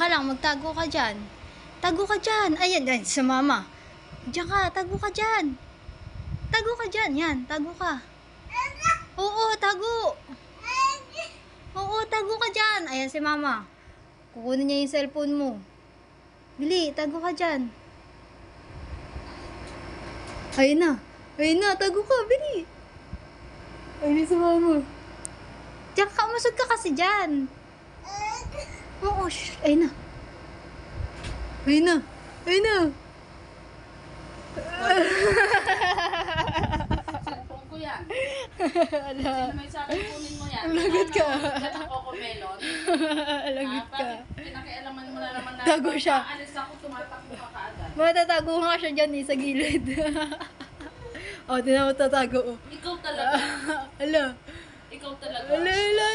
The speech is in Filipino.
ka lang, magtago ka dyan. Tago ka dyan. Ayan, ayan, sa mama. Diyan ka, tago ka dyan. Tago ka dyan, yan, tago ka. Oo, tago. Oo, tago ka dyan. Ayan si mama. Kukunin niya yung cellphone mo. Bili, tago ka dyan. Ayun na. Ayun na, tago ka, bili. Ayun si mama. Diyan ka, umusog ka kasi dyan. Oo, shh. Ayun na. Ayun na. Ayun na. Cellphone ko yan. Ala. Sino may sa akin, kunin mo yan. Lagot ka. Yan ang Cocomelon. Lagot ka. Pinakialaman mo na naman na. Tago siya. Alis ako, tumatakbo ka kaagad. Matatago nga siya dyan eh, sa gilid. O, di na matatago. Ikaw talaga. Ala. Ikaw talaga. Ala, ala,